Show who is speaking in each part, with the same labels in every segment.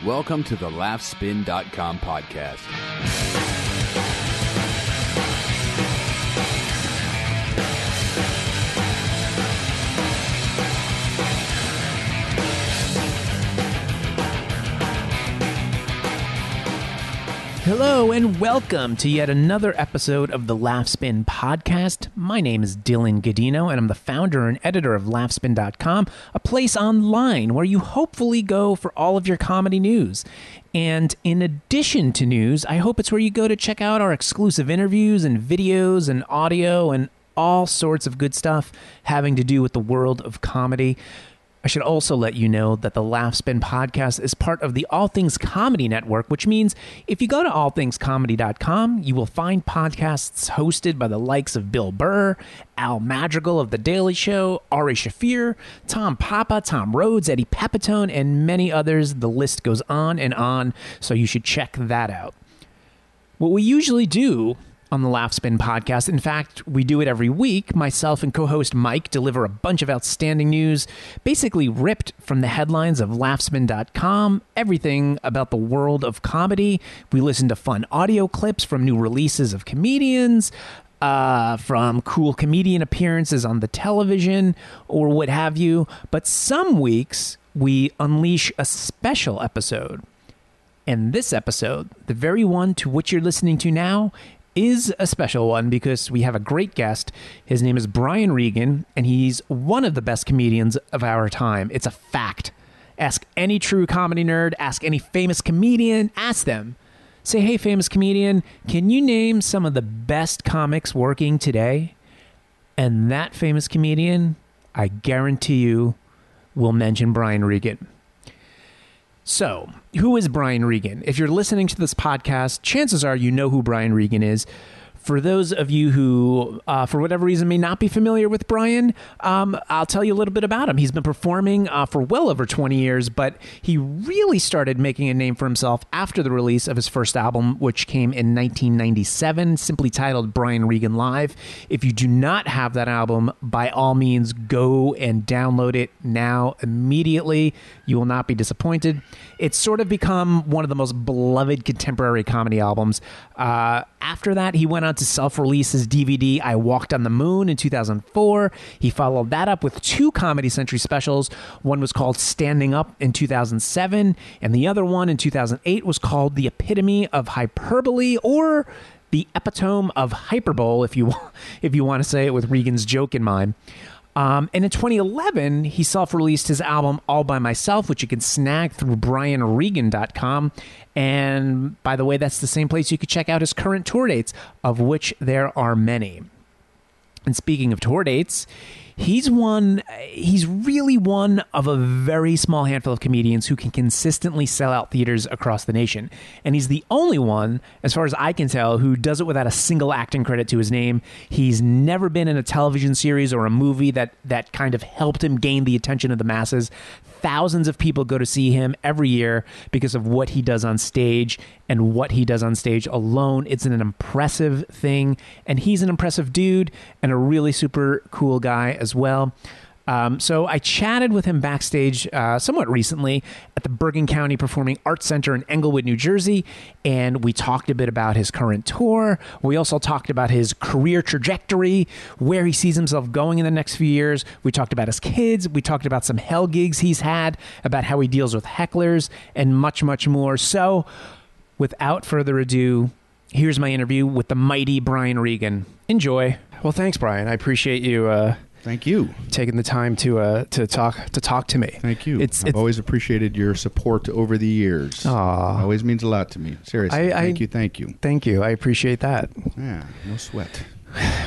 Speaker 1: Welcome to the Laughspin.com podcast.
Speaker 2: Hello and welcome to yet another episode of the Laughspin podcast. My name is Dylan Gadino and I'm the founder and editor of Laughspin.com, a place online where you hopefully go for all of your comedy news. And in addition to news, I hope it's where you go to check out our exclusive interviews and videos and audio and all sorts of good stuff having to do with the world of comedy. I should also let you know that the Laughspin podcast is part of the All Things Comedy Network, which means if you go to allthingscomedy.com, you will find podcasts hosted by the likes of Bill Burr, Al Madrigal of The Daily Show, Ari Shaffir, Tom Papa, Tom Rhodes, Eddie Pepitone, and many others. The list goes on, so you should check that out. What we usually do on the Laughspin podcast, in fact, we do it every week. Myself and co-host Mike deliver a bunch of outstanding news, basically ripped from the headlines of Laughspin.com, everything about the world of comedy. We listen to fun audio clips from new releases of comedians, from cool comedian appearances on the television, or what have you. But some weeks, we unleash a special episode. And this episode, the very one to which you're listening to now, is a special one because we have a great guest. His name is Brian Regan, and he's one of the best comedians of our time. It's a fact. Ask any true comedy nerd, ask any famous comedian, ask them. Say, hey, famous comedian, can you name some of the best comics working today? And that famous comedian, I guarantee you, will mention Brian Regan. So, who is Brian Regan? If you're listening to this podcast, chances are you know who Brian Regan is. For those of you who, for whatever reason, may not be familiar with Brian, I'll tell you a little bit about him. He's been performing for well over 20 years, but he really started making a name for himself after the release of his first album, which came in 1997, simply titled Brian Regan Live. If you do not have that album, by all means, go and download it now, immediately. You will not be disappointed. It's sort of become one of the most beloved contemporary comedy albums. After that, he went on to self-release his DVD, I Walked on the Moon, in 2004. He followed that up with two Comedy Century specials. One was called Standing Up in 2007, and the other one in 2008 was called The Epitome of Hyperbole, or The Epitome of Hyperbole, if you want to say it with Regan's joke in mind. And in 2011, he self-released his album All By Myself, which you can snag through brianregan.com. And by the way, that's the same place you could check out his current tour dates, of which there are many. And speaking of tour dates, he's really one of a very small handful of comedians who can consistently sell out theaters across the nation. And he's the only one, as far as I can tell, who does it without a single acting credit to his name. He's never been in a television series or a movie that kind of helped him gain the attention of the masses. Thousands of people go to see him every year because of what he does on stage and what he does on stage alone. It's an impressive thing, and he's an impressive dude and a really super cool guy as well. So I chatted with him backstage somewhat recently at the Bergen County Performing Arts Center in Englewood, New Jersey, and we talked a bit about his current tour. We also talked about his career trajectory, where he sees himself going in the next few years. We talked about his kids. We talked about some hell gigs he's had, about how he deals with hecklers, and much, much more. So without further ado, here's my interview with the mighty Brian Regan. Enjoy. Well, thanks, Brian. I appreciate you
Speaker 3: Thank you.
Speaker 2: Taking the time to talk to me.
Speaker 3: Thank you. I've always appreciated your support over the years.
Speaker 2: Aw.
Speaker 3: It always means a lot to me. Seriously. Thank you.
Speaker 2: Thank you. I appreciate that.
Speaker 3: Yeah, no sweat.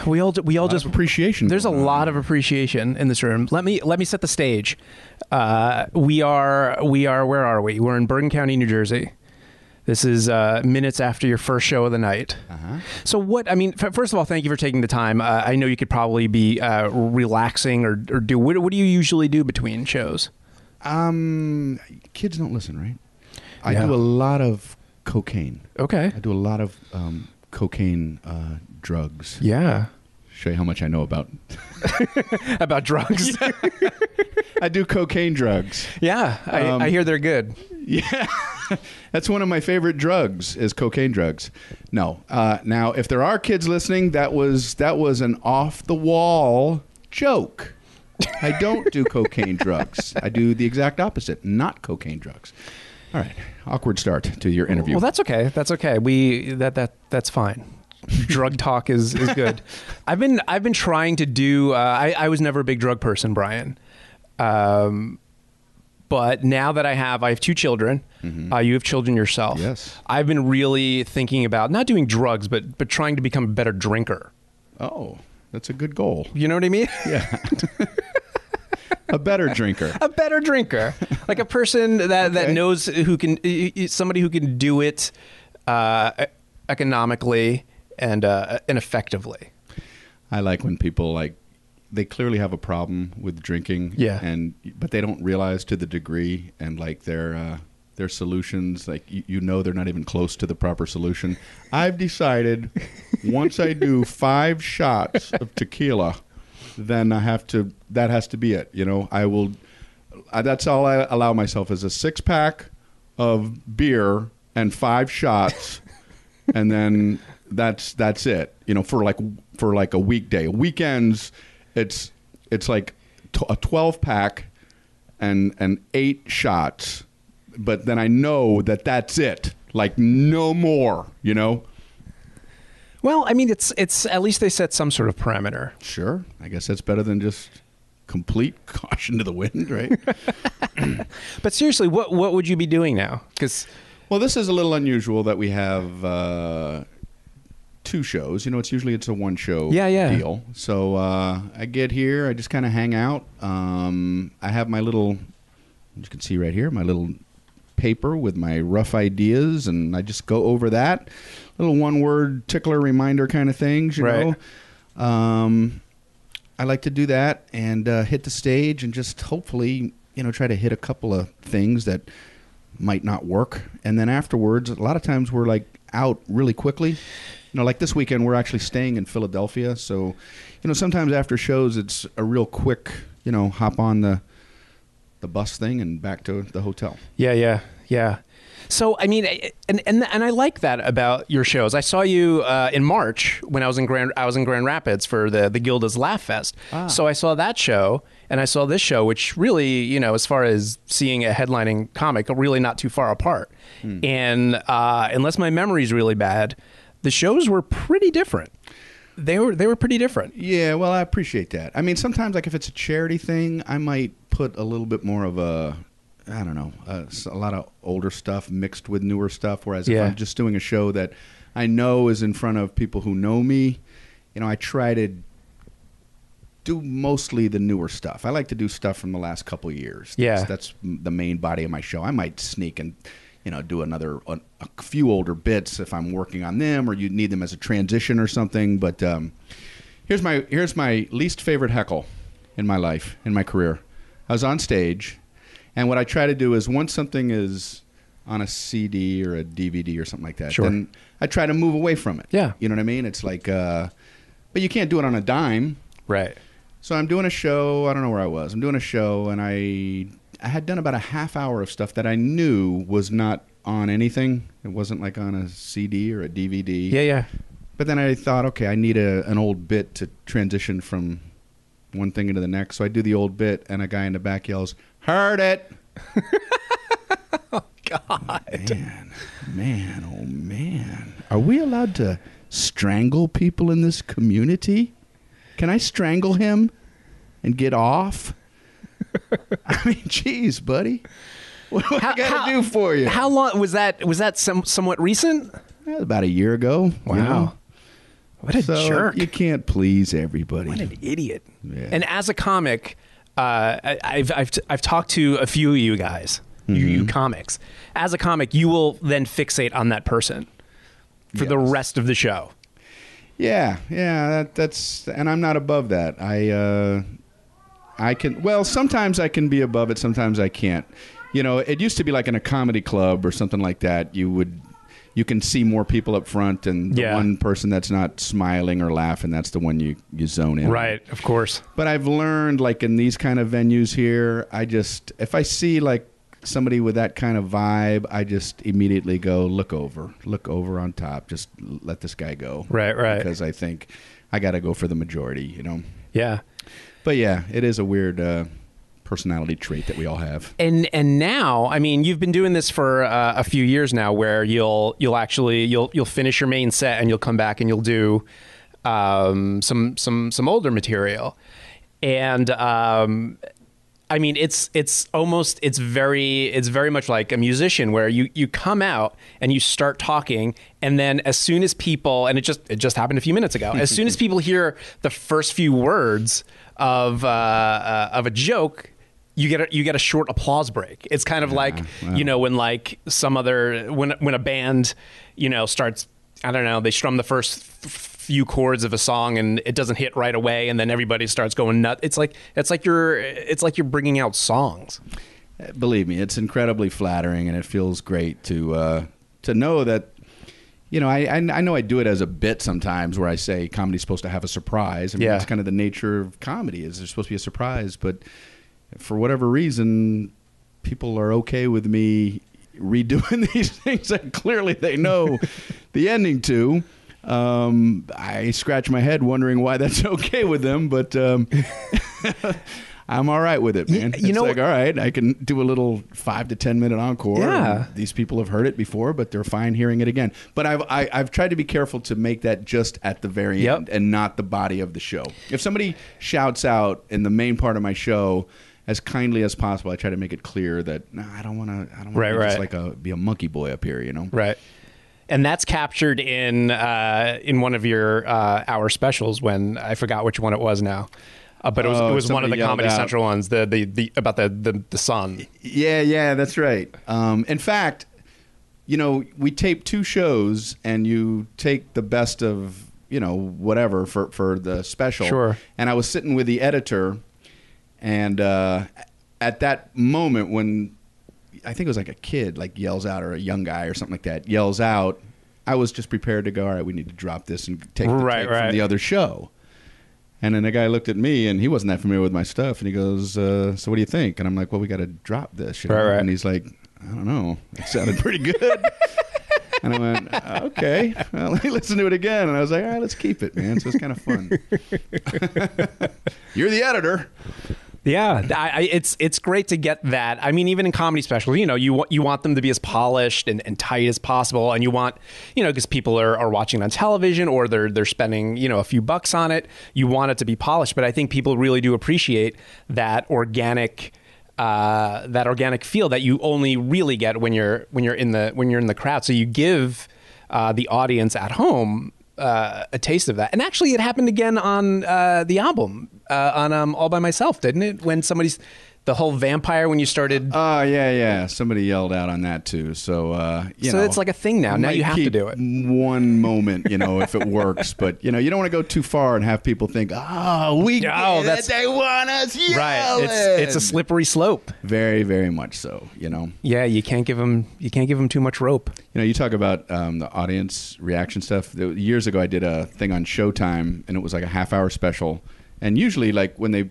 Speaker 2: We all just
Speaker 3: appreciation.
Speaker 2: There's a lot of appreciation in this room. Let me set the stage. We are where are we? We're in Bergen County, New Jersey. This is minutes after your first show of the night. Uh-huh. So first of all, thank you for taking the time. I know you could probably be relaxing or do, what do you usually do between shows?
Speaker 3: Kids don't listen, right? I do a lot of cocaine.
Speaker 2: Okay.
Speaker 3: I do a lot of cocaine drugs.
Speaker 2: Yeah.
Speaker 3: Show you how much I know about
Speaker 2: about drugs.
Speaker 3: I do cocaine drugs.
Speaker 2: Yeah, I hear they're good.
Speaker 3: Yeah. That's one of my favorite drugs is cocaine drugs. No. Now, if there are kids listening, that was an off-the-wall joke. I don't do cocaine drugs. I do the exact opposite, not cocaine drugs. All right. Awkward start to your interview.
Speaker 2: Well, that's okay. That's okay. That's fine. Drug talk is good. I've been trying to do. I was never a big drug person, Brian. But now that I have 2 children. Mm-hmm. You have children yourself.
Speaker 3: Yes.
Speaker 2: I've been really thinking about not doing drugs, but trying to become a better drinker.
Speaker 3: Oh, that's a good goal.
Speaker 2: You know what I mean?
Speaker 3: Yeah. A better drinker.
Speaker 2: A better drinker. Like a person that knows somebody who can do it economically and effectively. I
Speaker 3: like when people they clearly have a problem with drinking.
Speaker 2: Yeah.
Speaker 3: But they don't realize to the degree and their solutions, they're not even close to the proper solution. I've decided once I do 5 shots of tequila, then that has to be it. I will, that's all I allow myself is a 6-pack of beer and 5 shots. And then that's it, for a weekday. Weekends, it's like a 12-pack and 8 shots. But then I know that's it. No more,
Speaker 2: Well, I mean, it's at least they set some sort of parameter.
Speaker 3: Sure. I guess that's better than just complete caution to the wind, right?
Speaker 2: But seriously, what would you be doing now?
Speaker 3: Well, this is a little unusual that we have 2 shows. It's usually a one-show deal. So I get here, I just kind of hang out. I have my little, you can see right here, my little paper with my rough ideas, and I just go over that. Little one-word tickler reminder kind of things, you know. I like to do that and hit the stage and just hopefully, try to hit a couple of things that might not work. And then afterwards, a lot of times we're out really quickly. Like this weekend, we're actually staying in Philadelphia. So, sometimes after shows, it's a real quick, hop on the bus thing and back to the hotel. Yeah.
Speaker 2: So, I mean, and I like that about your shows. I saw you in March when I was in Grand Rapids for the Gilda's Laugh Fest. So I saw that show and I saw this show, which really, as far as seeing a headlining comic, are really not too far apart. And unless my memory's really bad, the shows were pretty different. They were pretty different.
Speaker 3: Yeah, well, I appreciate that. I mean, sometimes if it's a charity thing, I might put a little bit more of a lot of older stuff mixed with newer stuff. Whereas if I'm just doing a show that I know is in front of people who know me, I try to do mostly the newer stuff. I like to do stuff from the last couple of years. That's the main body of my show. I might sneak and do a few older bits if I'm working on them or you need them as a transition or something. But here's my least favorite heckle in my life, in my career. I was on stage, and what I try to do is once something is on a CD or a DVD or something like that, then I try to move away from it.
Speaker 2: Yeah.
Speaker 3: You know what I mean? It's but you can't do it on a dime.
Speaker 2: Right.
Speaker 3: So I'm doing a show. I don't know where I was. I'm doing a show, and I had done about a half hour of stuff that I knew was not on anything. It wasn't on a CD or a DVD.
Speaker 2: Yeah.
Speaker 3: But then I thought, okay, I need an old bit to transition from one thing into the next. So I do the old bit, and a guy in the back yells, "Heard it!"
Speaker 2: Oh, God.
Speaker 3: Man, oh, man. Are we allowed to strangle people in this community? Can I strangle him and get off? I mean, geez, buddy. What do I got to do for you?
Speaker 2: How long was that? Was that somewhat recent?
Speaker 3: About a year ago.
Speaker 2: Wow. What a jerk.
Speaker 3: You can't please everybody.
Speaker 2: What an idiot.
Speaker 3: Yeah.
Speaker 2: And as a comic, I've talked to a few of you guys, you comics. As a comic, you will then fixate on that person for the rest of the show.
Speaker 3: Yeah. That's, and I'm not above that. I can, well, sometimes I can be above it, sometimes I can't. It used to be like in a comedy club or something like that. You can see more people up front, and the one person that's not smiling or laughing, that's the one you zone in.
Speaker 2: Right, of course.
Speaker 3: But I've learned, in these kind of venues here, if I see somebody with that kind of vibe, I just immediately go, look over on top. Just let this guy go.
Speaker 2: Right.
Speaker 3: Because I think I got to go for the majority, you know?
Speaker 2: Yeah.
Speaker 3: But yeah, it is a weird personality trait that we all have.
Speaker 2: And now, I mean, you've been doing this for a few years now, where you'll finish your main set and you'll come back and you'll do some older material. And I mean, it's very much like a musician, where you come out and you start talking, and then as soon as people, and it just happened a few minutes ago, as soon as people hear the first few words of a joke, you get a short applause break. It's kind of like, you know, when like when a band, you know, starts, I don't know, they strum the first few chords of a song and it doesn't hit right away, and then everybody starts going nuts. It's like you're bringing out songs.
Speaker 3: Believe me, it's incredibly flattering, and it feels great to know that. You know, I know I do it as a bit sometimes, where I say comedy's supposed to have a surprise. I mean, it's kind of the nature of comedy, is there's supposed to be a surprise. But for whatever reason, people are okay with me redoing these things that clearly they know the ending to. I scratch my head wondering why that's okay with them, but I'm all right with it, man. It's like, all right, I can do a little 5 to 10 minute encore.
Speaker 2: Yeah.
Speaker 3: These people have heard it before, but they're fine hearing it again. But I've tried to be careful to make that just at the very end and not the body of the show. If somebody shouts out in the main part of my show, as kindly as possible, I try to make it clear that I don't want to just like be a monkey boy up here, you know?
Speaker 2: Right. And that's captured in one of your hour specials, when I forgot which one it was now. But it was one of the Comedy Central ones, the about the sun. Yeah, that's right. In fact, you know, we tape 2 shows, and you take the best of, you know, whatever for the special. Sure.
Speaker 3: And I was sitting with the editor, and at that moment when I think it was like a kid like yells out, or a young guy or something like that yells out, I was just prepared to go, all right, we need to drop this and take the tape from the other show. And then the guy looked at me, and he wasn't that familiar with my stuff, and he goes, so what do you think? And I'm like, well, we got to drop this. You know?
Speaker 2: Right.
Speaker 3: And he's like, I don't know. It sounded pretty good. And I went, okay, well, let me listen to it again. And I was like, all right, let's keep it, man. So it's kind of fun. You're the editor.
Speaker 2: Yeah, it's great to get that. I mean, even in comedy specials, you know, you want them to be as polished and tight as possible, and you want, you know, because people are watching on television, or they're spending, you know, a few bucks on it. You want it to be polished, but I think people really do appreciate that organic feel that you only really get when you're in the crowd. So you give the audience at home a taste of that. And actually, it happened again on the album, on All By Myself, didn't it? When the whole vampire, when you started...
Speaker 3: Oh, yeah. Somebody yelled out on that, too. So,
Speaker 2: so it's like a thing now. Now you have to do it.
Speaker 3: One moment, you know, if it works. But, you know, you don't want to go too far and have people think, they want us yelling.
Speaker 2: Right. It's a slippery slope.
Speaker 3: Very, very much so, you know.
Speaker 2: Yeah, you can't give them too much rope.
Speaker 3: You know, you talk about the audience reaction stuff. Years ago, I did a thing on Showtime, and it was like a half-hour special. And usually, like, when they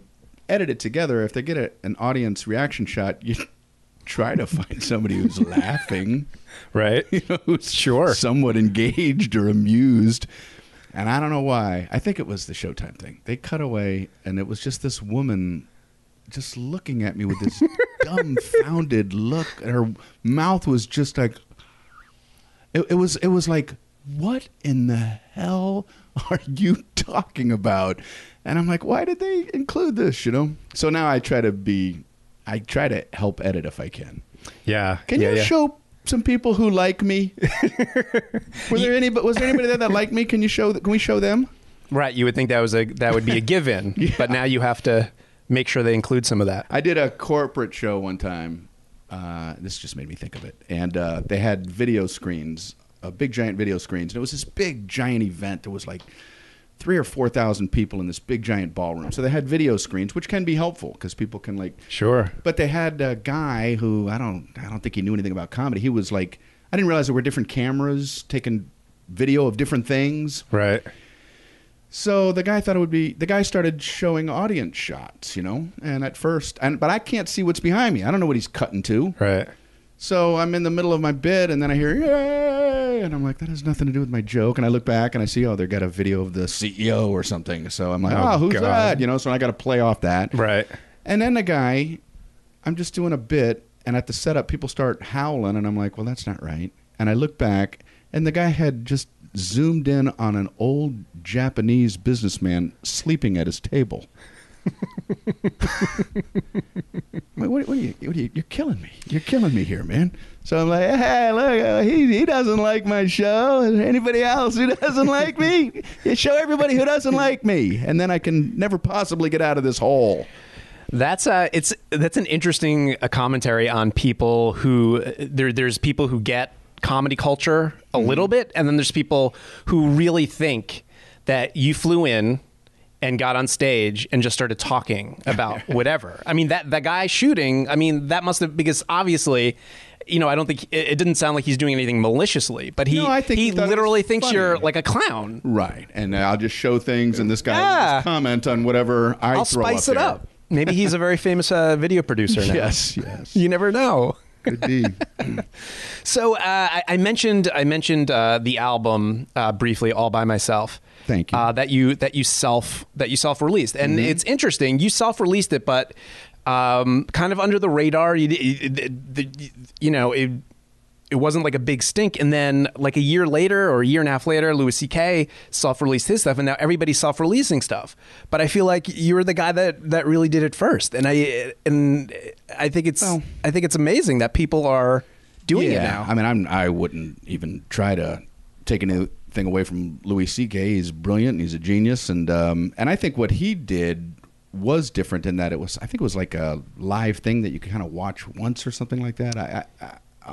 Speaker 3: edit it together, if they get an audience reaction shot, you try to find somebody who's laughing,
Speaker 2: right?
Speaker 3: You know, who's somewhat engaged or amused. And I don't know why. I think it was the Showtime thing. They cut away, and it was just this woman just looking at me with this dumbfounded look, and her mouth was just like, it was like, what in the hell are you talking about? And I'm like, why did they include this, you know? So now I try to help edit if I can.
Speaker 2: Yeah.
Speaker 3: Can you show some people who like me? Was there anybody there that liked me? Can we show them?
Speaker 2: Right. You would think that would be a given, yeah. But now you have to make sure they include some of that.
Speaker 3: I did a corporate show one time. This just made me think of it. And they had video screens, big giant video screens. And it was this big giant event. There was like 3,000 or 4,000 people in this big giant ballroom. So they had video screens, which can be helpful because people can like...
Speaker 2: Sure.
Speaker 3: But they had a guy who, I don't think he knew anything about comedy. He was like, I didn't realize there were different cameras taking video of different things.
Speaker 2: Right.
Speaker 3: So the guy thought it would be, the guy started showing audience shots, and at first, but I can't see what's behind me. I don't know what he's cutting to.
Speaker 2: Right.
Speaker 3: So I'm in the middle of my bit, and then I hear, yay, and I'm like, that has nothing to do with my joke. And I look back, and I see, they got a video of the CEO or something. So I'm like, who's
Speaker 2: God.
Speaker 3: that? So I got to play off that.
Speaker 2: Right.
Speaker 3: And then the guy, I'm just doing a bit, and at the setup, people start howling, and I'm like, well, that's not right. And I look back, and the guy had just zoomed in on an old Japanese businessman sleeping at his table. What are you, you're killing me. You're killing me here, man. So I'm like, hey, look, he doesn't like my show. Anybody else who doesn't like me? Show everybody who doesn't like me. And then I can never possibly get out of this hole.
Speaker 4: That's an interesting commentary on people who there's people who get comedy culture a little bit, and then there's people who really think that you flew in and got on stage and just started talking about whatever. I mean, that guy shooting, I mean, that must have, because obviously, I don't think, it didn't sound like he's doing anything maliciously, but he literally thinks funny. You're like a clown.
Speaker 3: Right. And I'll just show things, and this guy will just comment on whatever I'll
Speaker 4: spice it up. Maybe he's a very famous video producer now.
Speaker 3: Yes.
Speaker 4: You never know.
Speaker 3: Could be.
Speaker 4: So I mentioned the album briefly, All by Myself.
Speaker 3: Thank you.
Speaker 4: That you self-released, and it's interesting. You self-released it, but kind of under the radar. It wasn't like a big stink. And then like a year later or a year and a half later, Louis C.K. self-released his stuff, and now everybody's self-releasing stuff. But I feel like you were the guy that really did it first, and I think it's amazing that people are doing it now.
Speaker 3: I mean, I wouldn't even try to take anything away from Louis C.K. He's brilliant, and he's a genius, and I think what he did was different in that I think it was like a live thing that you could kind of watch once or something like that.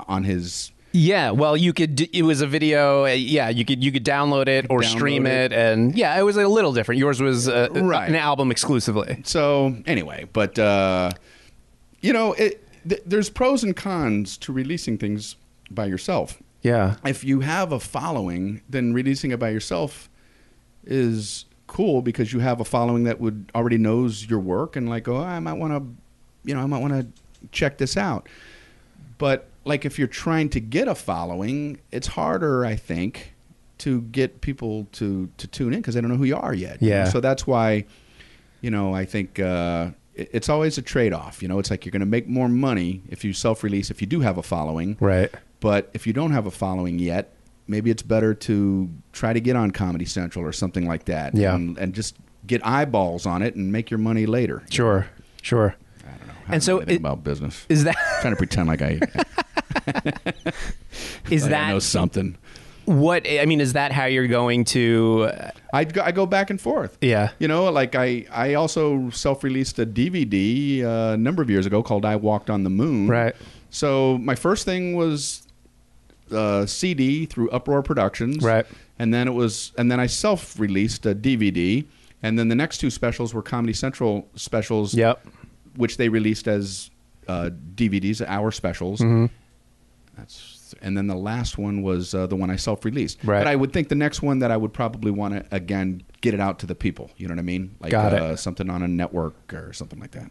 Speaker 3: On his
Speaker 4: well, you could. It was a video. You could download it or stream it, and it was a little different. Yours was an album exclusively.
Speaker 3: So anyway, but there's pros and cons to releasing things by yourself.
Speaker 4: Yeah.
Speaker 3: If you have a following, then releasing it by yourself is cool because you have a following that would already knows your work and like, I might want to check this out. But like if you're trying to get a following, it's harder, I think, to get people to tune in because they don't know who you are yet.
Speaker 4: Yeah.
Speaker 3: So that's why, I think it's always a trade-off. It's like you're going to make more money if you self-release, if you do have a following.
Speaker 4: Right.
Speaker 3: But if you don't have a following yet, maybe it's better to try to get on Comedy Central or something like that.
Speaker 4: Yeah.
Speaker 3: And just get eyeballs on it and make your money later.
Speaker 4: Sure.
Speaker 3: And so about business.
Speaker 4: Is that
Speaker 3: I'm trying to pretend like I
Speaker 4: is
Speaker 3: like
Speaker 4: that
Speaker 3: I know something?
Speaker 4: What I mean is that how you're going to?
Speaker 3: I go back and forth.
Speaker 4: Yeah.
Speaker 3: Like I also self-released a DVD a number of years ago called I Walked on the Moon.
Speaker 4: Right.
Speaker 3: So my first thing was CD through Uproar Productions.
Speaker 4: Right.
Speaker 3: And then I self-released a DVD, and then the next two specials were Comedy Central specials.
Speaker 4: Yep.
Speaker 3: Which they released as DVDs, hour specials.
Speaker 4: Mm-hmm.
Speaker 3: And then the last one was the one I self-released.
Speaker 4: Right.
Speaker 3: But I would think the next one that I would probably want to, again, get it out to the people. You know what I mean? Like
Speaker 4: Got it.
Speaker 3: Something on a network or something like that.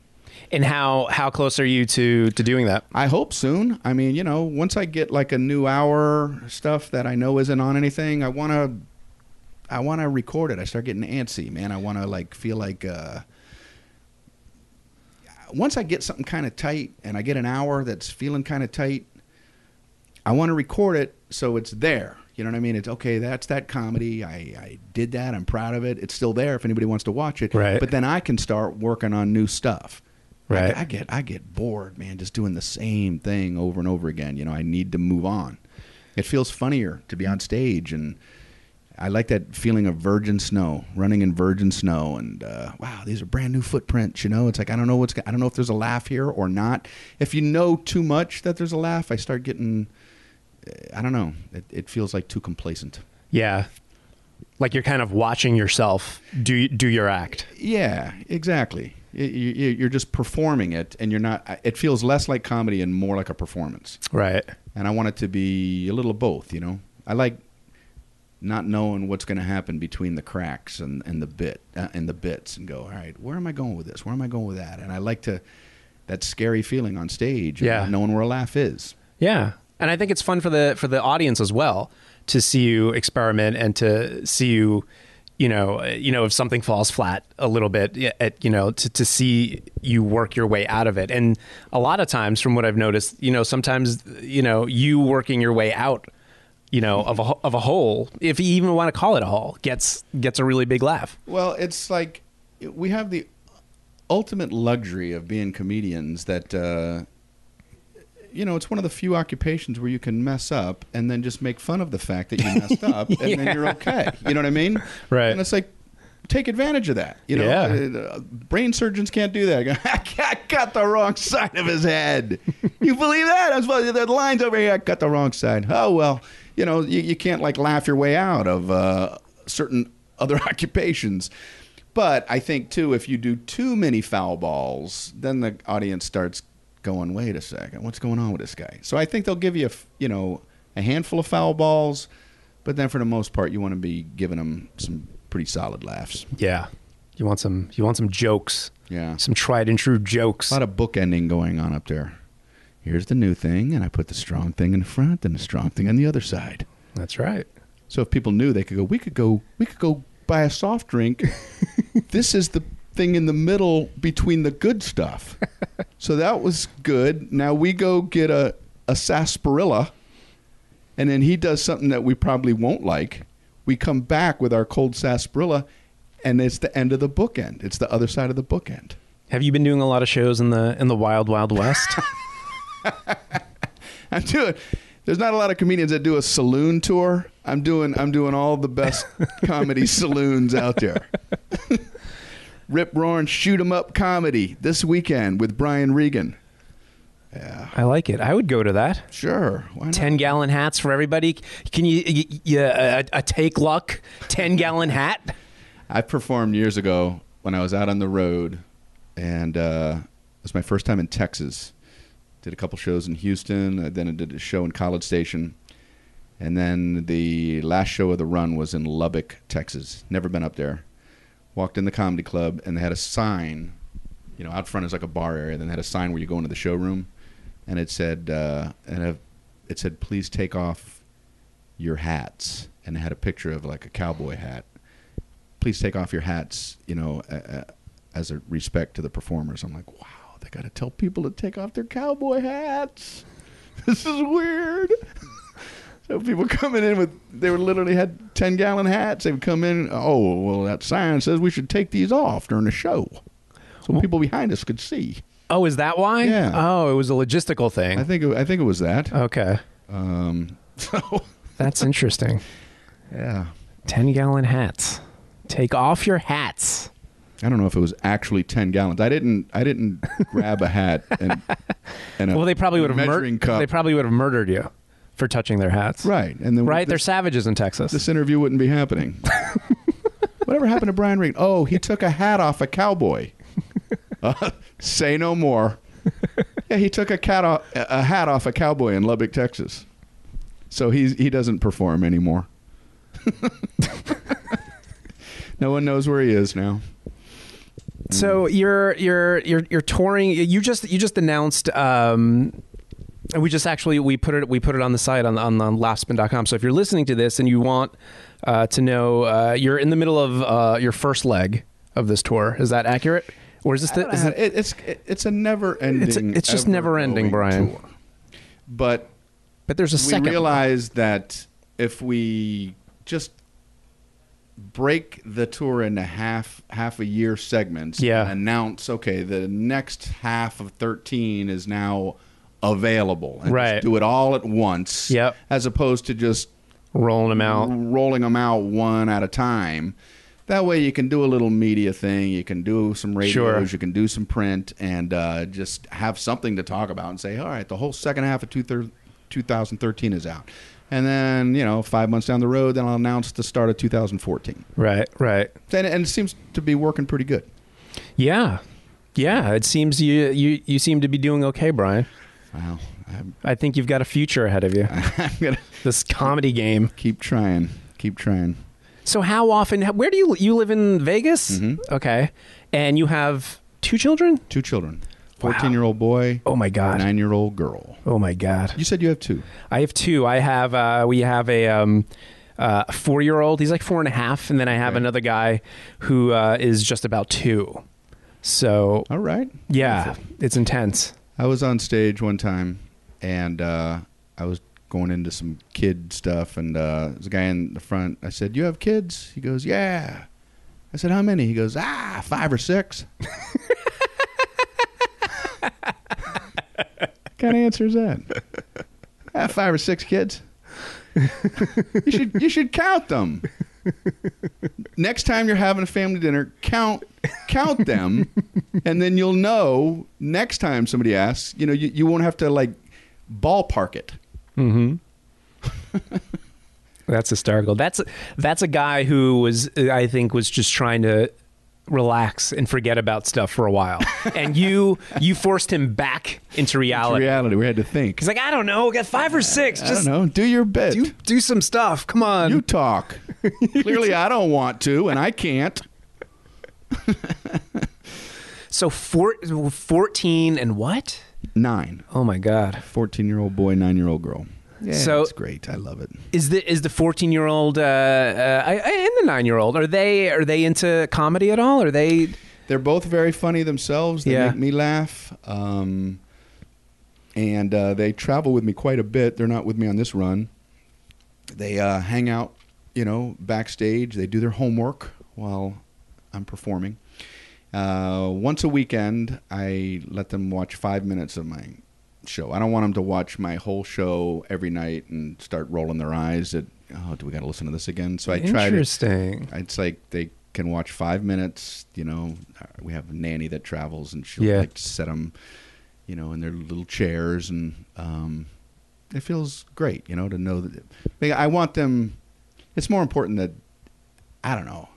Speaker 4: And how close are you to doing that?
Speaker 3: I hope soon. I mean, once I get like a new hour stuff that I know isn't on anything, I want to record it. I start getting antsy, man. I want to like feel like... once I get something kind of tight and I get an hour that's feeling kind of tight, I want to record it so it's there. You know what I mean? It's okay. That's that comedy. I did that. I'm proud of it. It's still there if anybody wants to watch it.
Speaker 4: Right.
Speaker 3: But then I can start working on new stuff.
Speaker 4: Right.
Speaker 3: I get bored, man, just doing the same thing over and over again. I need to move on. It feels funnier to be on stage, and I like that feeling of virgin snow, running in virgin snow, and wow, these are brand new footprints. It's like I don't know if there's a laugh here or not. If you know too much that there's a laugh, I start getting, I don't know. It feels like too complacent.
Speaker 4: Yeah, like you're kind of watching yourself do your act.
Speaker 3: Yeah, exactly. You're just performing it, and you're not. It feels less like comedy and more like a performance.
Speaker 4: Right.
Speaker 3: And I want it to be a little of both. I like not knowing what's going to happen between the cracks and the bits, and go, all right, where am I going with this? Where am I going with that? And I like that scary feeling on stage, knowing where a laugh is.
Speaker 4: Yeah, and I think it's fun for the audience as well to see you experiment and to see you, if something falls flat a little bit, to see you work your way out of it. And a lot of times, from what I've noticed, sometimes, you working your way out, of a hole, if you even want to call it a hole, gets a really big laugh.
Speaker 3: Well, it's like we have the ultimate luxury of being comedians that, it's one of the few occupations where you can mess up and then just make fun of the fact that you messed up and then you're okay. You know what I mean?
Speaker 4: Right.
Speaker 3: And it's like, take advantage of that. Brain surgeons can't do that. I got the wrong side of his head. You believe that? The line's over here. I got the wrong side. Oh, well, you can't laugh your way out of certain other occupations. But I think, too, if you do too many foul balls, then the audience starts going, wait a second, what's going on with this guy? So I think they'll give you, a handful of foul balls, but then for the most part, you want to be giving them some pretty solid laughs.
Speaker 4: Yeah. You want some jokes.
Speaker 3: Yeah.
Speaker 4: Some tried and true jokes.
Speaker 3: A lot of bookending going on up there. Here's the new thing, and I put the strong thing in the front and the strong thing on the other side.
Speaker 4: That's right.
Speaker 3: So if people knew, they could go, we could go buy a soft drink. This is the thing in the middle between the good stuff. So that was good. Now we go get a sarsaparilla, and then he does something that we probably won't like. We come back with our cold sarsaparilla, and it's the end of the bookend. It's the other side of the bookend.
Speaker 4: Have you been doing a lot of shows in the wild, wild west?
Speaker 3: There's not a lot of comedians that do a saloon tour. I'm doing all the best comedy saloons out there. Rip Roaring Shoot 'em Up comedy this weekend with Brian Regan. Yeah,
Speaker 4: I like it. I would go to that.
Speaker 3: Sure, why not?
Speaker 4: 10-gallon hats for everybody. Can you a take luck 10-gallon hat?
Speaker 3: I performed years ago when I was out on the road, and it was my first time in Texas. Did a couple shows in Houston, then I did a show in College Station, and then the last show of the run was in Lubbock, Texas. Never been up there. Walked in the comedy club, and they had a sign, out front is like a bar area. Then they had a sign where you go into the showroom, and it said, please take off your hats, and it had a picture of like a cowboy hat. Please take off your hats, as a respect to the performers. I'm like, wow, they got to tell people to take off their cowboy hats. This is weird. So people coming in they were literally had 10-gallon hats. They would come in, oh, well, that sign says we should take these off during the show. So people behind us could see.
Speaker 4: Oh, is that why?
Speaker 3: Yeah.
Speaker 4: Oh, it was a logistical thing.
Speaker 3: I think it was that.
Speaker 4: Okay.
Speaker 3: So
Speaker 4: that's interesting.
Speaker 3: Yeah.
Speaker 4: 10-gallon hats. Take off your hats.
Speaker 3: I don't know if it was actually 10 gallons. I didn't grab a hat and a
Speaker 4: well, they probably would have
Speaker 3: measuring cup.
Speaker 4: They probably would have murdered you for touching their hats.
Speaker 3: Right. And then
Speaker 4: they're savages in Texas.
Speaker 3: This interview wouldn't be happening. Whatever happened to Brian Regan? Oh, he took a hat off a cowboy. Say no more. Yeah, he took a hat off a cowboy in Lubbock, Texas. So he doesn't perform anymore. No one knows where he is now.
Speaker 4: So you're touring. You just announced. We put it on the site on Laughspin.com. So if you're listening to this and you want to know, you're in the middle of your first leg of this tour. Is that accurate? Or is this
Speaker 3: it's a never ending.
Speaker 4: It's just never ending, Brian.
Speaker 3: Tour. But
Speaker 4: there's a second.
Speaker 3: We realized that if we just break the tour into half a year segments and announce, okay, the next half of 13 is now available, and just do it all at once, as opposed to just
Speaker 4: rolling them out
Speaker 3: one at a time. That way you can do a little media thing, you can do some radios, you can do some print, and just have something to talk about and say, all right, the whole second half of 2013 is out. And then, 5 months down the road, then I'll announce the start of 2014.
Speaker 4: Right.
Speaker 3: And it seems to be working pretty good.
Speaker 4: Yeah. It seems you seem to be doing okay, Brian.
Speaker 3: Wow.
Speaker 4: I think you've got a future ahead of you. This comedy game.
Speaker 3: Keep trying. keep trying.
Speaker 4: So how often? Where do you live in Vegas?
Speaker 3: Mm-hmm.
Speaker 4: Okay, and you have 2 children.
Speaker 3: 2 children. 14-year-old boy.
Speaker 4: Oh my God.
Speaker 3: 9-year-old girl.
Speaker 4: Oh my God.
Speaker 3: You said you have 2.
Speaker 4: I have 2. I have we have a 4-year-old. He's like 4.5, and then I have another guy who is just about 2. So
Speaker 3: all right.
Speaker 4: Yeah,
Speaker 3: Wonderful.
Speaker 4: it's intense.
Speaker 3: I was on stage one time, and I was going into some kid stuff, and there's a guy in the front. I said, "You have kids?" He goes, "Yeah." I said, "How many?" He goes, 5 or 6. What kind of answer is that? 5 or 6 kids. You should count them. Next time you're having a family dinner, count them, and then you'll know next time somebody asks. You won't have to like ballpark it.
Speaker 4: Mm-hmm. That's hysterical. That's a guy who I think was just trying to relax and forget about stuff for a while, and you forced him back into reality.
Speaker 3: We had to think.
Speaker 4: He's like, I don't know, get 5 or 6.
Speaker 3: I don't know. Do your bit.
Speaker 4: Do some stuff. Come on.
Speaker 3: You talk. Clearly, I don't want to, and I can't.
Speaker 4: So 14 and what?
Speaker 3: 9.
Speaker 4: Oh my God.
Speaker 3: 14-year-old boy, 9-year-old girl. Yeah,
Speaker 4: so
Speaker 3: it's great. I love it.
Speaker 4: Is the 14-year-old and the 9-year-old are they into comedy at all? Are they?
Speaker 3: They're both very funny themselves. They make me laugh. And they travel with me quite a bit. They're not with me on this run. They hang out, backstage. They do their homework while I'm performing. Once a weekend, I let them watch 5 minutes of my show. I don't want them to watch my whole show every night and start rolling their eyes at, oh, do we got to listen to this again? So I try to.
Speaker 4: Interesting.
Speaker 3: It's like they can watch 5 minutes. We have a nanny that travels, and she'll like set them, in their little chairs, and it feels great, to know that. I want them. It's more important that, I don't know.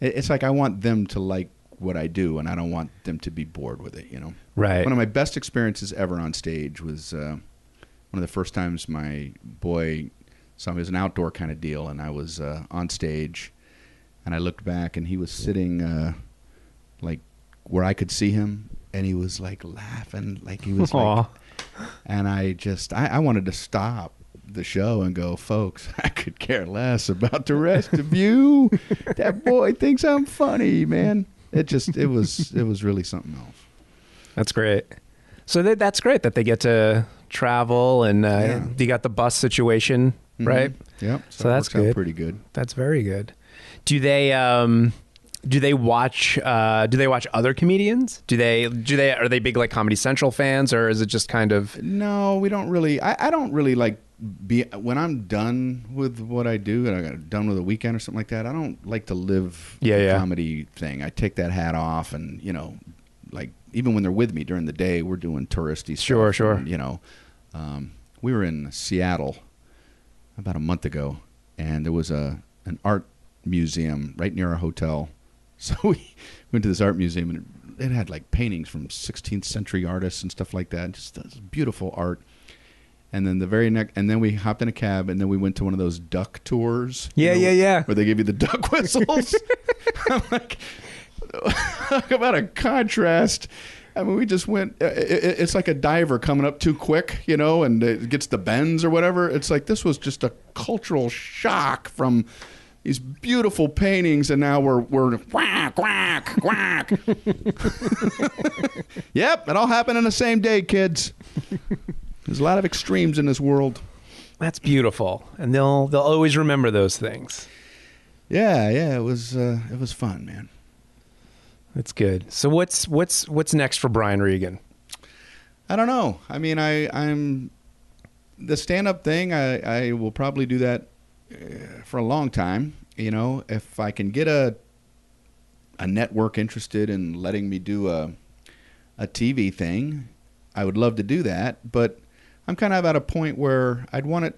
Speaker 3: It's like I want them to like what I do, and I don't want them to be bored with it, Right. One of my best experiences ever on stage was one of the first times my boy saw me. It was an outdoor kind of deal, and I was on stage, and I looked back, and he was sitting like where I could see him, and he was like laughing, like he was like, and I wanted to stop the show and go, folks, I could care less about the rest of you. That boy thinks I'm funny, man. It was really something else.
Speaker 4: That's great. So that's great that they get to travel, and you got the bus situation, right?
Speaker 3: Yep.
Speaker 4: So that's good.
Speaker 3: Out pretty good.
Speaker 4: That's very good. Do they watch other comedians? Are they big like Comedy Central fans, or is it just kind of?
Speaker 3: No, we don't really. I don't really like when I'm done with what I do, and I got done with a weekend or something like that. I don't like to live the comedy thing. I take that hat off, and like even when they're with me during the day, we're doing touristy stuff.
Speaker 4: Sure.
Speaker 3: And, we were in Seattle about a month ago, and there was an art museum right near our hotel. So we went to this art museum, and it had like paintings from 16th century artists and stuff like that. Just beautiful art. And then and then we hopped in a cab, and then we went to one of those duck tours.
Speaker 4: Yeah.
Speaker 3: Where they give you the duck whistles. I'm like, talk about a contrast. I mean, we just went. It's like a diver coming up too quick, and it gets the bends or whatever. It's like this was just a cultural shock from these beautiful paintings, and now we're quack, quack, quack. Yep, it all happened in the same day, kids. There's a lot of extremes in this world.
Speaker 4: That's beautiful, and they'll always remember those things.
Speaker 3: Yeah, it was fun, man.
Speaker 4: That's good. So what's next for Brian Regan?
Speaker 3: I don't know. I mean, I'm the stand-up thing. I will probably do that for a long time. If I can get a network interested in letting me do a TV thing, I would love to do that. But I'm kind of at a point where I'd want it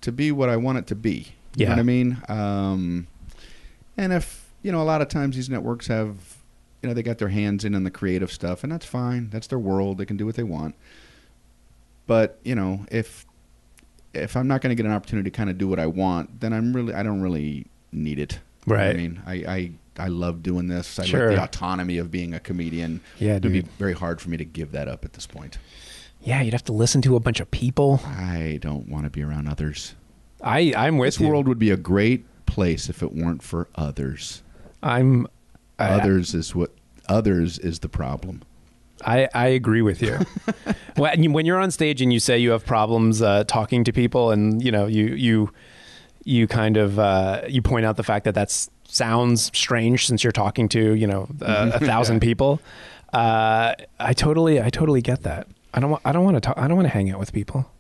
Speaker 3: to be what I want it to be. You know what I mean? And if, a lot of times these networks have, they got their hands in the creative stuff, and that's fine. That's their world. They can do what they want. But, if if I'm not going to get an opportunity to kind of do what I want, then I don't really need it.
Speaker 2: Right.
Speaker 3: I mean, I love doing this. I
Speaker 2: Sure.
Speaker 3: like the autonomy of being a comedian.
Speaker 2: Yeah,
Speaker 3: It would be
Speaker 2: dude.
Speaker 3: very hard for me to give that up at this point.
Speaker 2: Yeah, you'd have to listen to a bunch of people.
Speaker 3: I don't want to be around others.
Speaker 2: I'm with
Speaker 3: This
Speaker 2: you.
Speaker 3: world would be a great place if it weren't for others. Others is the problem.
Speaker 2: I agree with you. When you're on stage and you say you have problems talking to people, and you kind of you point out the fact that sounds strange since you're talking to 1,000 people. I totally get that. I don't want to talk. I don't want to hang out with people.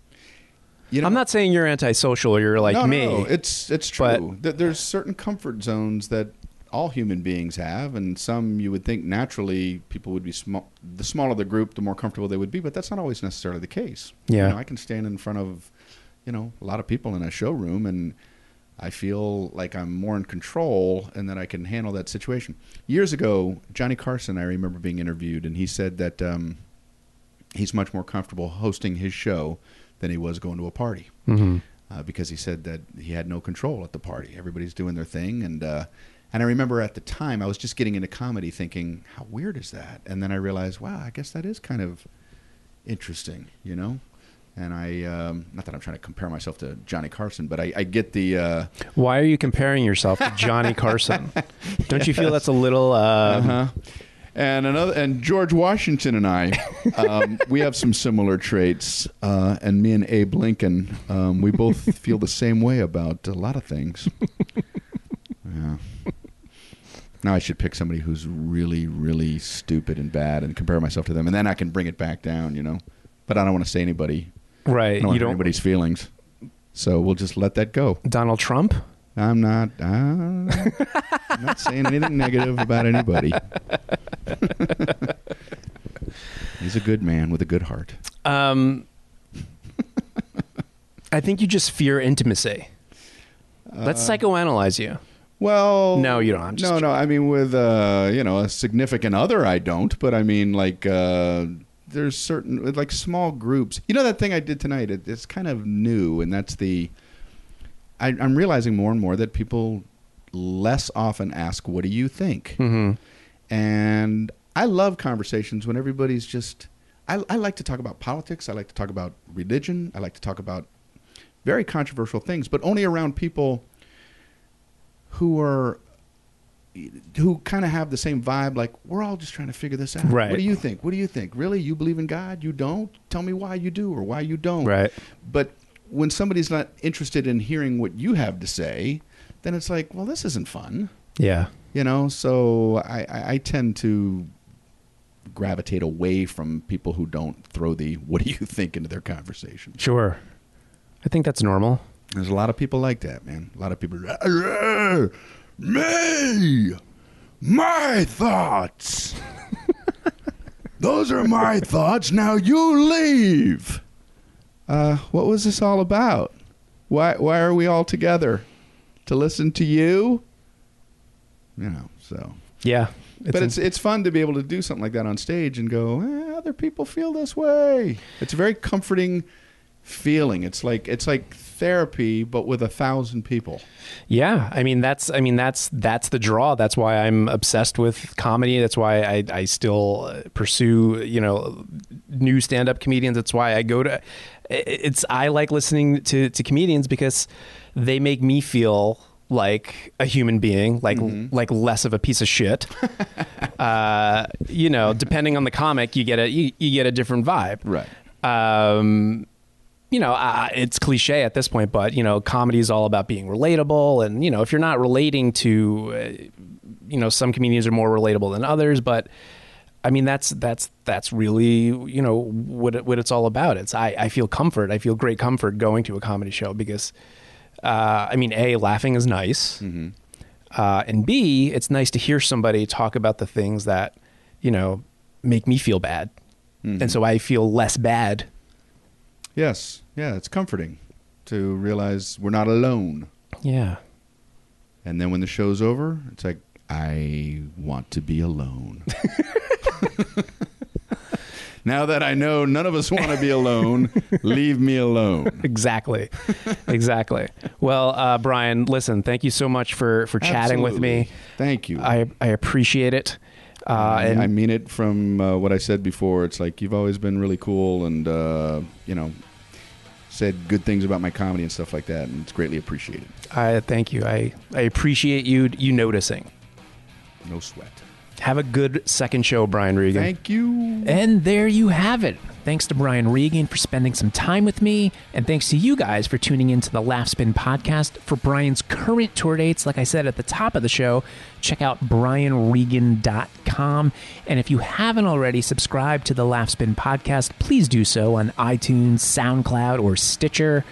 Speaker 2: I'm not saying you're antisocial or you're like me.
Speaker 3: No, it's true. There's certain comfort zones that all human beings have, and some you would think naturally people would be small. The smaller the group, the more comfortable they would be, but that's not always necessarily the case.
Speaker 2: Yeah.
Speaker 3: I can stand in front of, a lot of people in a showroom, and I feel like I'm more in control and that I can handle that situation. Years ago, Johnny Carson, I remember being interviewed, and he said that he's much more comfortable hosting his show than he was going to a party.
Speaker 2: Mm-hmm.
Speaker 3: Because he said that he had no control at the party. Everybody's doing their thing, and I remember at the time I was just getting into comedy, thinking, "How weird is that?" And then I realized, wow, I guess that is kind of interesting, And I, not that I'm trying to compare myself to Johnny Carson, but I get the.
Speaker 2: Why are you comparing yourself to Johnny Carson? Don't you feel that's a little?
Speaker 3: And George Washington and I, we have some similar traits. And me and Abe Lincoln, we both feel the same way about a lot of things. Yeah. Now I should pick somebody who's really, really stupid and bad and compare myself to them, and then I can bring it back down, But I don't want to say anybody.
Speaker 2: Right.
Speaker 3: I don't want anybody's feelings. So we'll just let that go.
Speaker 2: Donald Trump?
Speaker 3: I'm not saying anything negative about anybody. He's a good man with a good heart.
Speaker 2: I think you just fear intimacy. Let's psychoanalyze you.
Speaker 3: Well,
Speaker 2: no, you don't.
Speaker 3: No. I mean, with a significant other, I don't. But I mean, like, there's certain like small groups. That thing I did tonight. It's kind of new, and that's I'm realizing more and more that people less often ask, "What do you think?"
Speaker 2: Mm-hmm.
Speaker 3: And I love conversations when everybody's just. I like to talk about politics. I like to talk about religion. I like to talk about very controversial things, but only around people who kind of have the same vibe, like, we're all just trying to figure this out.
Speaker 2: Right.
Speaker 3: What do you think? What do you think? Really? You believe in God? You don't? Tell me why you do or why you don't.
Speaker 2: Right.
Speaker 3: But when somebody's not interested in hearing what you have to say, then it's like, well, this isn't fun.
Speaker 2: Yeah.
Speaker 3: So I tend to gravitate away from people who don't throw the "what do you think" into their conversation.
Speaker 2: Sure. I think that's normal.
Speaker 3: There's a lot of people like that, man. A lot of people are, me, my thoughts. Those are my thoughts. Now you leave. What was this all about? Why are we all together? To listen to you? So.
Speaker 2: Yeah.
Speaker 3: It's fun to be able to do something like that on stage and go, other people feel this way. It's a very comforting feeling. It's like therapy, but with 1,000 people.
Speaker 2: Yeah, I mean that's the draw. That's why I'm obsessed with comedy. That's why I still pursue new stand-up comedians. That's why I go to. I like listening to comedians because they make me feel like a human being, like less of a piece of shit. Depending on the comic, you get a different vibe.
Speaker 3: Right.
Speaker 2: It's cliche at this point, but comedy is all about being relatable, and if you're not relating to, some comedians are more relatable than others, but I mean that's really what it's all about. I feel comfort. I feel great comfort going to a comedy show because, A, laughing is nice, and B, it's nice to hear somebody talk about the things that make me feel bad, and so I feel less bad.
Speaker 3: Yes. Yeah, it's comforting to realize we're not alone.
Speaker 2: Yeah.
Speaker 3: And then when the show's over, it's like, I want to be alone. Now that I know none of us want to be alone, leave me alone.
Speaker 4: Exactly. Well, Brian, listen, thank you so much for chatting with me.
Speaker 3: Thank you.
Speaker 4: I appreciate it.
Speaker 3: And I mean it from what I said before. It's like you've always been really cool and, said good things about my comedy and stuff like that, and it's greatly appreciated.
Speaker 4: Thank you. I appreciate you noticing.
Speaker 3: No sweat.
Speaker 4: Have a good second show, Brian Regan.
Speaker 3: Thank you.
Speaker 2: And there you have it. Thanks to Brian Regan for spending some time with me, and thanks to you guys for tuning into the Laughspin podcast. For Brian's current tour dates, like I said at the top of the show, check out brianregan.com. And if you haven't already subscribed to the Laughspin podcast, please do so on iTunes, SoundCloud, or Stitcher.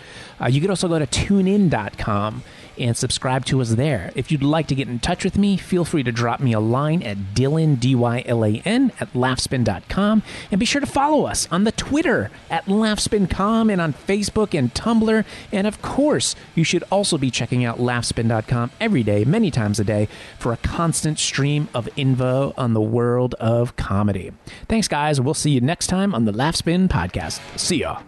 Speaker 2: You could also go to tunein.com and subscribe to us there. If you'd like to get in touch with me, feel free to drop me a line at Dylan, D-Y-L-A-N, at laughspin.com. And be sure to follow us on the Twitter at laughspin.com and on Facebook and Tumblr. And of course, you should also be checking out laughspin.com every day, many times a day, for a constant stream of info on the world of comedy. Thanks, guys. We'll see you next time on the Laughspin podcast. See ya.